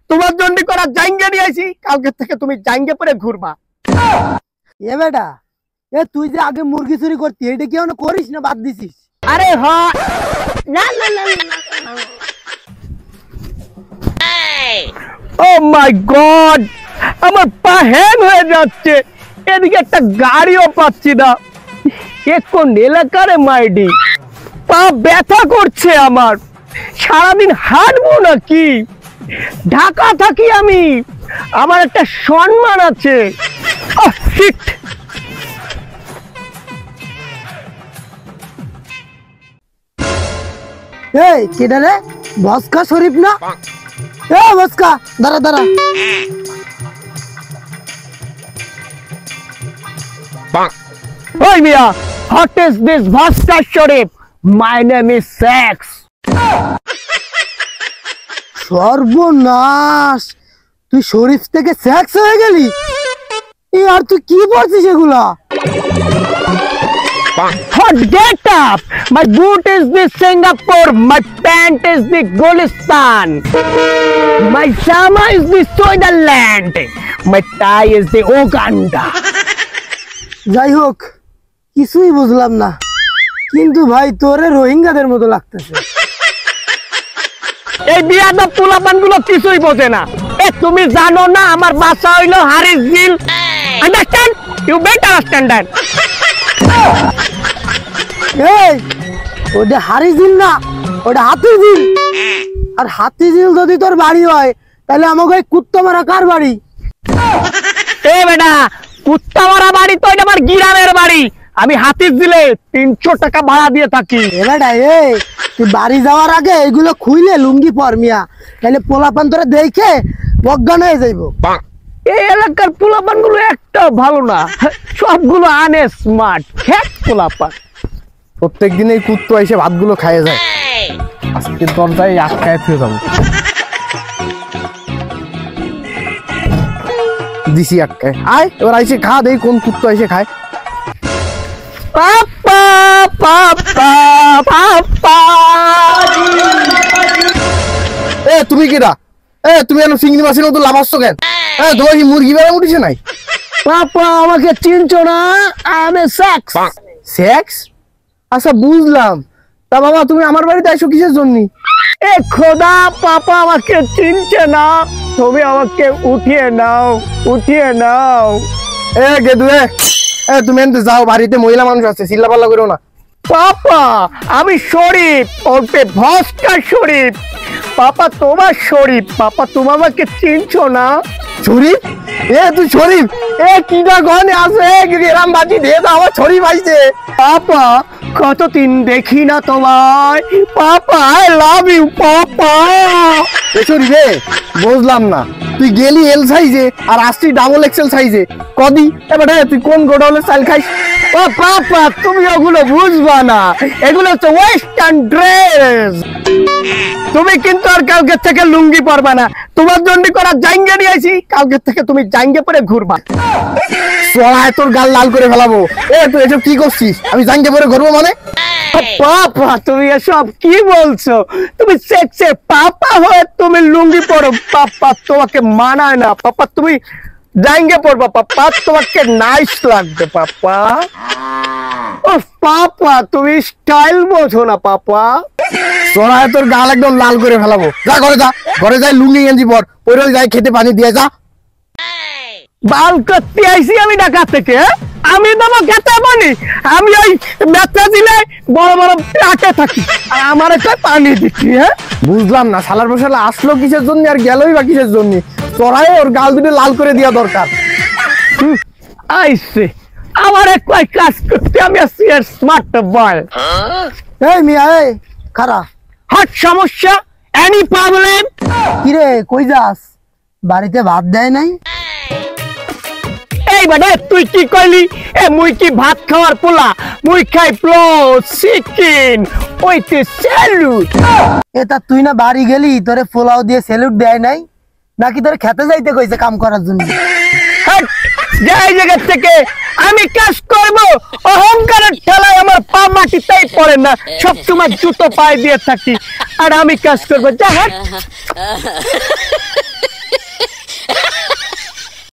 তোমার জন্য করা জাঙ্গে নিয়ে আইছি, কালকে থেকে তুমি জাঙ্গে পরে ঘুরবা। এ বেটা, এ তুই যে আগে মুরগি চুরি করতি, এটা কি এখনো করিস না বাদ দিছিস? আরে হ্যাঁ, না না না, ও মাই গড, আমার পা হ্যাং হয়ে যাচ্ছে, এদিকে একটা গাড়িও পাচ্ছি না। এ কোন এলাকার মাইডি, পা ব্যথা করছে আমার, সারাদিন হাঁটবো নাকি? ঢাকা থাকি আমি, আমার একটা সম্মান আছে। এই কেডা রে? বসকা শরীফ না? এ বসকা, দাঁড়া দাঁড়া। ওই মিয়া, what is this Bhaskar Sharif? My name is Sex. সর্বনাশ, তুই শরীফ থেকে সেক্স হয়ে গেলি? আর তুই কি পড়ছিস এগুলা? Hot get up! My boot is the Singapore, my pant is the Gulistan, my Shama is the Switzerland, my tie is the Uganda. যাই হোক, কিছুই বুঝলাম না, কিন্তু ভাই তোরে রোহিঙ্গাদের মতো লাগতেছে। এই বিয়াদব পোলাপান গুলো কিছুই বোঝে না। এ তুমি জানো না আমার বাসা হইলো হারিসঝিল? Understand? You better understand that. এই ওটা হারিঝিল না, ওটা হাতিঝিল। আর হাতিঝিল যদি তোর বাড়ি হয়, তাহলে আমাকে ওই কুত্তা মারা কার বাড়ি? এ বেটা, কুত্তা মারা বাড়ি তো এটা আমার গ্রামের বাড়ি। আমি হাতিঝিলে 300 টাকা ভাড়া দিয়ে থাকি। এ বেটা, তুই বাড়ি যাওয়ার আগে এগুলো খুইলে লুঙ্গি পর মিয়া, তাহলে পোলাপান তোরা দেখে অজ্ঞান হয়ে যাইবো। এই এলাকার পোলাপান গুলো একটা ভালো না, সবগুলো আনস্মার্ট খ্যাত পোলাপান। প্রত্যেক দিন এই কুত্তো এসে ভাতগুলো খাইয়ে যায়, আজকে দরজায় আটকায় থেকে যাবো। দিছি আটকায়, আয় এবার আইসে খা, দেই কোন কুত্তো এসে খায়। পাপা পাপা পাপা, এ তুমি কেডা? তুমি এখন চিংড়ি মাছের মতো লাফাচ্ছ কেন? তোমার কি মুরগি বেড়া উঠেছে নাই? পাপা আমাকে চিনছো না? আমি সেক্স। সেক্স? আচ্ছা বুঝলাম। তা বাবা তুমি আমার বাড়িতে আইসো কিসের জন্য? এ খোদা, পাপা আমাকে চিনছে না, তুমি আমাকে উঠিয়ে নাও, উঠিয়ে নাও। এ গেদু, তুমি এনতে যাও, বাড়িতে মহিলা মানুষ আছে, চিল্লাপাল্লা করো না। পাপা আমি শরীফ, ওরফে ভাস্কর শরীফ। পাপা তোমার শরীফ, পাপা তুমি আমাকে চিনছো না? শরীফ? তুই শরীফ? কিনা গনে আছে, এরাম বাজি দিয়ে দাও, আমার শরীফ আইছে। পাপা কতদিন দেখি না তোমায়, papa I love you papa. শরীফে বুঝলাম না, তুই গেলি এল সাইজে আর আসছি ডাবল এক্সেল সাইজে, কদি এবার তুই কোন গোডাউনের চাল খাইস? ও পাপা তুমি ওগুলো বুঝবা না, এগুলো হচ্ছে ওয়েস্টার্ন ড্রেস। তুমি কিন্তু আর কালকে থেকে লুঙ্গি পরবা না, তোমার জন্য করা জাঙ্গে নিয়ে আইছি, কালকে থেকে তুমি জাঙ্গে পরে ঘুরবা। চড়ায় তোর গাল লাল করে ফেলাবো। তুই এসব কি করছিস? আমি জাঙ্গে পরে ঘুরবো মানে? পাপা তুমি এসব কি বলছো? তুমি সেক্সে পাপা হয়ে তুমি লুঙ্গি পরো, পাপা তোমাকে মানায় না। পাপা তুমি জাঙ্গে পরবা, পাপা তোমাকে নাইস লাগবে পাপা। ও পাপা তুমি স্টাইল বোঝো না পাপা। চড়ায় তোর গাল একদম লাল করে ফেলাবো। যা ঘরে যা, ঘরে যাই লুঙ্গি গেঞ্জি পর, ওই যাই খেতে পানি দিয়ে যা। বাল করতে আইছি আমি ঢাকা থেকে, আমি দেবো খেতে পানি? আমি ওই ব্যথা দিলে বড় বড় প্লাটে থাকি, আর আমার একটা পানি দিচ্ছি। বুঝলাম না, শালার বসালা আসলো কিসের জন্য আর গেলই বা কিসের জন্য? চড়ায় ওর গাল দুটো লাল করে দেওয়া দরকার। আইসে আমার এক কাজ করতে, আমি আছি স্মার্ট বয়। এই মিয়া, খারা হট সমস্যা, এনি প্রবলেম? কিরে কই যাস? বাড়িতে ভাত দেয় নাই? এই বেটা তুই কি কইলি? মুই কি ভাত খাওয়ার পোলা? মুই খাই পোলাও, চিকেন, ওইতে স্যালুট। তা তুই না বাড়ি গেলি, তোরে পোলাও দিয়ে স্যালুট দেয় নাই নাকি তোরে খেতে যাইতে কইছে কাম করার জন্য? যাই জায়গা থেকে আমি কাজ করব, অহংকারের ঠেলায় আমার পা মাটিতেই পড়ে না, সবসময় জুতো পায়ে দিয়ে থাকি, আর আমি কাজ করবো। যা